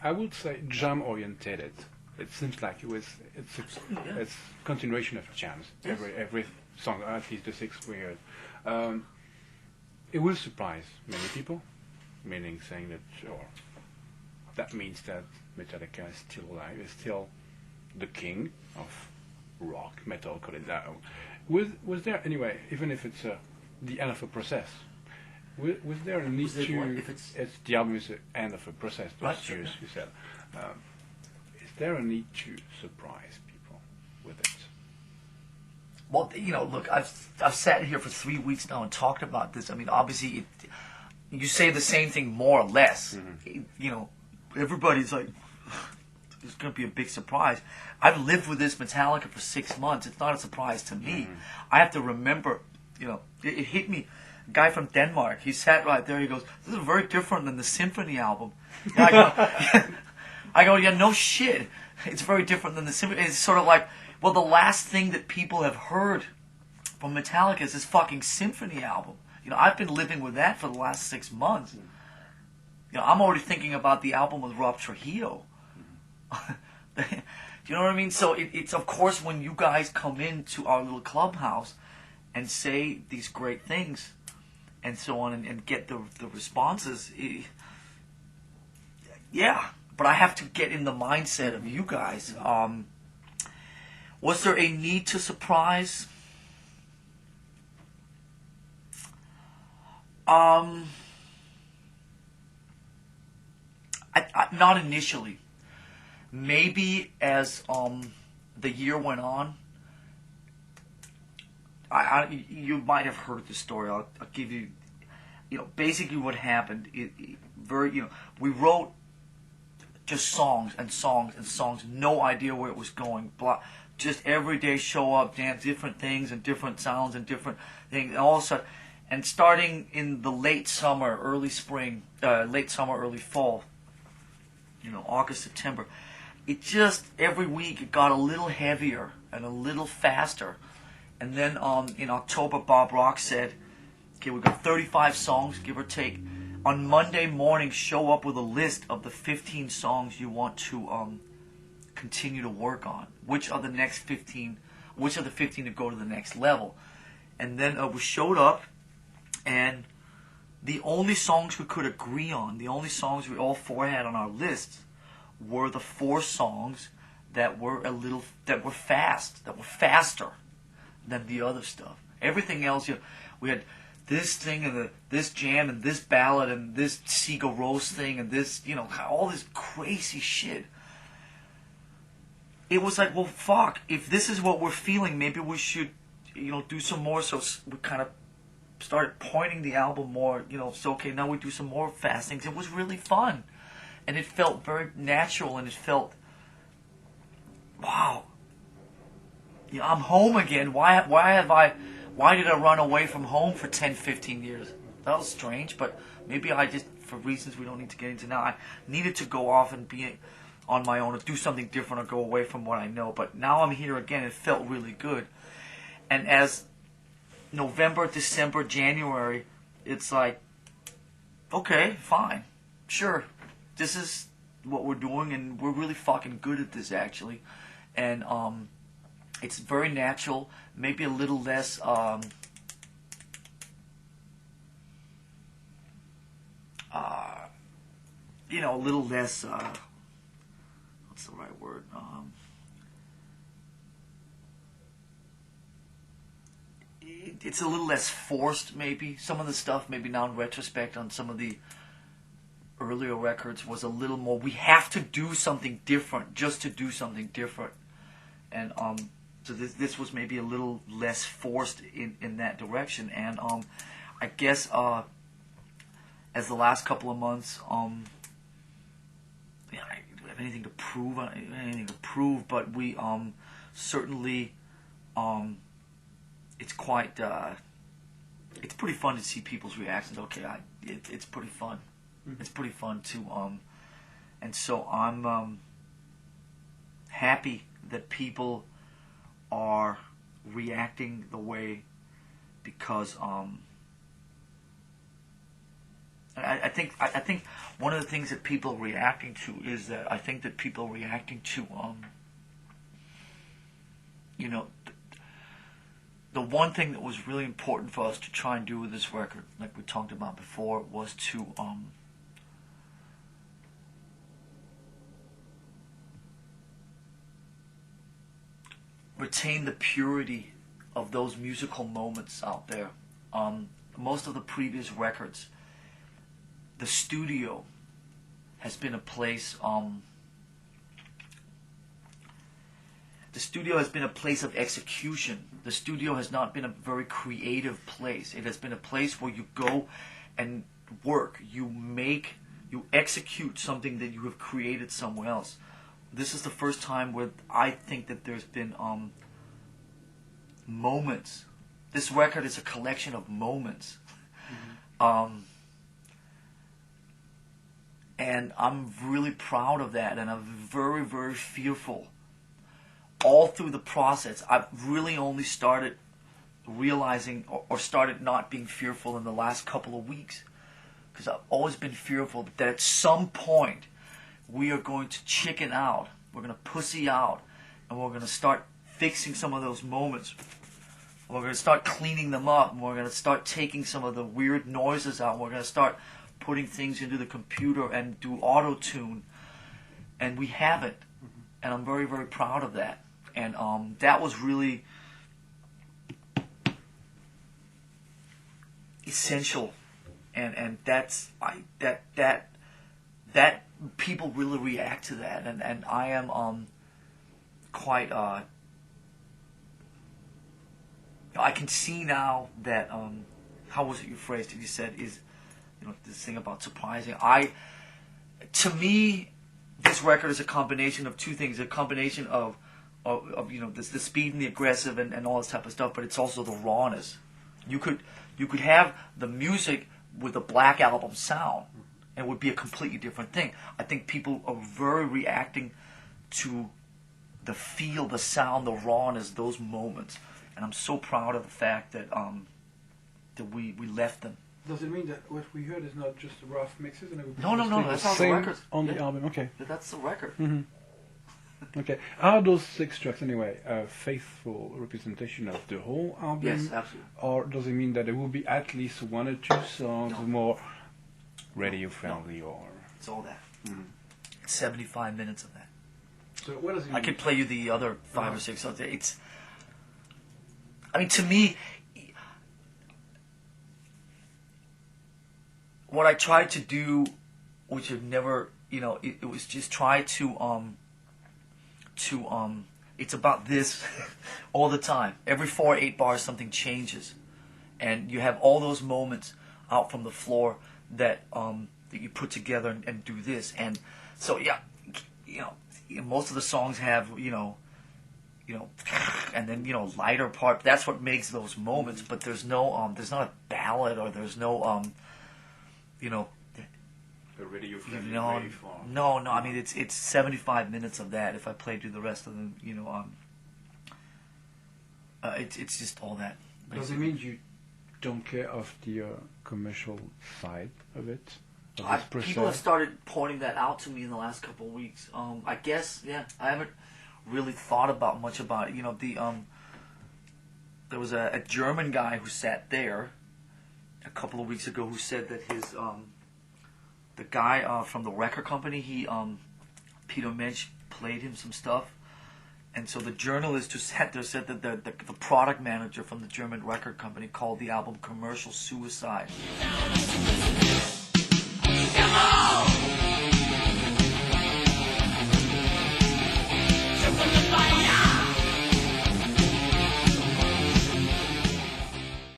I would say jam oriented. It seems like it's continuation of jams. Yes. Every song, at least the six we heard. It will surprise many people, meaning saying that, or that means that Metallica is still alive, is still the king of rock, metal, call it that. Was there anyway, even if it's the end of a process? Was there a need to? It's the album is the end of a process. Right, Sure. You said. Is there a need to surprise people with it? Well, look, I've sat here for 3 weeks now and talked about this. I mean, obviously, you say the same thing more or less. Mm-hmm. Everybody's like, it's going to be a big surprise. I've lived with this Metallica for 6 months. It's not a surprise to me. Mm-hmm. I have to remember, it hit me. A guy from Denmark, he sat right there. He goes, "This is very different than the Symphony album." I go, yeah, no shit. It's very different than the Symphony. It's sort of like, well, the last thing that people have heard from Metallica is this fucking Symphony album. I've been living with that for the last 6 months. I'm already thinking about the album with Rob Trujillo. Do you know what I mean? So it's of course when you guys come into our little clubhouse and say these great things and so on and get the responses, yeah. But I have to get in the mindset of you guys. Was there a need to surprise? Not initially. Maybe as the year went on. You might have heard the story. I'll give you. Basically what happened. We wrote just songs and songs and songs. No idea where it was going. Just every day show up, dance different things and different sounds and different things. And all of a sudden, and starting in the late summer, early spring, late summer, early fall. August, September. It just every week it got a little heavier and a little faster. And then in October, Bob Rock said, "Okay, we've got 35 songs, give or take. On Monday morning, show up with a list of the 15 songs you want to continue to work on. Which are the next 15? Which are the 15 to go to the next level?" And then we showed up, and the only songs we could agree on, the only songs we all four had on our list, were the 4 songs that were faster than the other stuff. Everything else, we had this thing and this jam and this ballad and this Seagull Rose thing and this, all this crazy shit. It was like, well, fuck, if this is what we're feeling, maybe we should, do some more. So we kind of started pointing the album more, so okay, now we do some more fast things. It was really fun. And it felt very natural, and it felt, wow, I'm home again. Why did I run away from home for 10, 15 years? That was strange, but maybe I just, for reasons we don't need to get into now, I needed to go off and be on my own or do something different or go away from what I know. But now I'm here again. It felt really good. And as November, December, January, it's like, okay, fine, sure. This is what we're doing, and we're really fucking good at this, actually. And it's very natural, maybe a little less a little less what's the right word? It's a little less forced, maybe. Some of the stuff, maybe now in retrospect, on some of the earlier records was a little more, we have to do something different just to do something different. And so this was maybe a little less forced in that direction. And I guess as the last couple of months, I don't have anything to prove, but we certainly it's quite it's pretty fun to see people's reactions. Okay, it's pretty fun. Mm-hmm. It's pretty fun too. And so I'm happy that people are reacting the way, because I think one of the things that people are reacting to is that I think that people are reacting to you know, the one thing that was really important for us to try and do with this record, like we talked about before, was to retain the purity of those musical moments out there. Most of the previous records, the studio has been a place. The studio has been a place of execution. The studio has not been a very creative place. It has been a place where you go and work. You execute something that you have created somewhere else. This is the first time where I think that there's been moments. This record is a collection of moments. Mm-hmm. And I'm really proud of that, and I'm very, very fearful. All through the process, I've really only started realizing or started not being fearful in the last couple of weeks. Because I've always been fearful that at some point we are going to chicken out, we're going to pussy out, and we're going to start fixing some of those moments. We're going to start cleaning them up, and we're going to start taking some of the weird noises out. We're going to start putting things into the computer and do auto-tune. And we haven't. Mm-hmm. And I'm very, very proud of that. And that was really essential. And that's that people really react to that. And I am quite I can see now that how was it you phrased it? You said is this thing about surprising. To me, this record is a combination of two things. A combination of the speed and the aggressive and all this type of stuff, but it's also the rawness. You could have the music with the Black Album sound, and it would be a completely different thing. I think people are very reacting to the feel, the sound, the rawness, those moments. And I'm so proud of the fact that that we left them. Does it mean that what we heard is not just rough mixes? And it No, that's not the record. On the album, okay. That's the record. Mm-hmm. Okay. Are those 6 tracks anyway a faithful representation of the whole album? Yes, absolutely. Or does it mean that there will be at least 1 or 2 songs more radio friendly? No. Or it's all that. Mm-hmm. 75 minutes of that. So what does it mean? I could play you the other 5 or 6. It's. I mean, to me, what I tried to do, which I've never, it was just try to it's about this all the time. Every 4 or 8 bars, something changes, and you have all those moments out from the floor that you put together and do this. And so most of the songs have and then lighter part. That's what makes those moments. But there's not a ballad, or there's no a radio friendly No. I mean, it's 75 minutes of that. If I played you the rest of them, it's just all that. Basically. Does it mean you don't care of the commercial side of it? People have started pointing that out to me in the last couple of weeks. I guess, yeah. I haven't really thought much about it. There was a German guy who sat there a couple of weeks ago who said that his the guy from the record company, Peter Mensch, played him some stuff, and so the journalist who sat there said that the product manager from the German record company called the album commercial suicide.